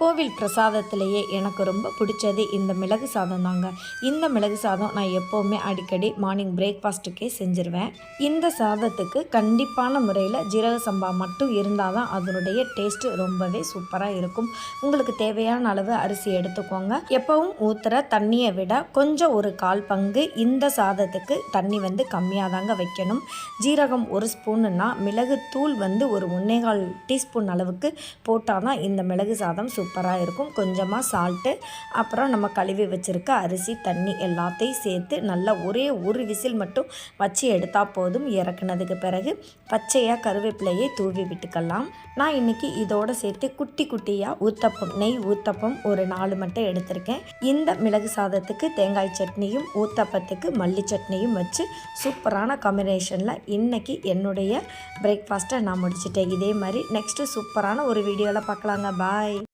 கோவில் பிரசாதத்திலேயே எனக்கு ரொம்ப பிடிச்சது இந்த மிளகு சாதம் தாங்க. இந்த மிளகு சாதம் நான் எப்போவுமே அடிக்கடி மார்னிங் பிரேக்ஃபாஸ்ட்டுக்கே செஞ்சுருவேன். இந்த சாதத்துக்கு கண்டிப்பான முறையில் ஜீரக சம்பா மட்டும் இருந்தால் தான் அதனுடைய டேஸ்ட்டு ரொம்பவே சூப்பராக இருக்கும். உங்களுக்கு தேவையான அளவு அரிசி எடுத்துக்கோங்க. எப்பவும் ஊற்றுற தண்ணியை விட கொஞ்சம் ஒரு 1/4 பங்கு இந்த சாதத்துக்கு தண்ணி கம்மியாக தாங்க வைக்கணும். ஜீரகம் 1 ஸ்பூனுன்னா மிளகு தூள் ஒரு 1/4 டீஸ்பூன் அளவுக்கு போட்டால் தான் இந்த மிளகு சாதம் சூப்பராக இருக்கும். கொஞ்சமாக சால்ட்டு, அப்புறம் நம்ம கழுவி வச்சுருக்க அரிசி, தண்ணி எல்லாத்தையும் சேர்த்து நல்லா ஒரே ஒரு விசில் மட்டும் வச்சு எடுத்தால் போதும். இறக்குனதுக்கு பிறகு பச்சையாக கருவேப்பிலையை தூவி விட்டுக்கலாம். நான் இன்றைக்கி இதோடு சேர்த்து குட்டி குட்டியாக ஊத்தப்பம், நெய் ஊத்தப்பம் ஒரு 4 மட்டும் எடுத்திருக்கேன். இந்த மிளகு சாதத்துக்கு தேங்காய் சட்னியும் ஊத்தப்பத்துக்கு மல்லி சட்னியும் வச்சு சூப்பரான காம்பினேஷனில் இன்றைக்கி என்னுடைய பிரேக்ஃபாஸ்ட்டை நான் முடிச்சிட்டேன். இதே மாதிரி நெக்ஸ்ட்டு சூப்பரான ஒரு வீடியோவில் பார்க்கலாங்க. பாய்.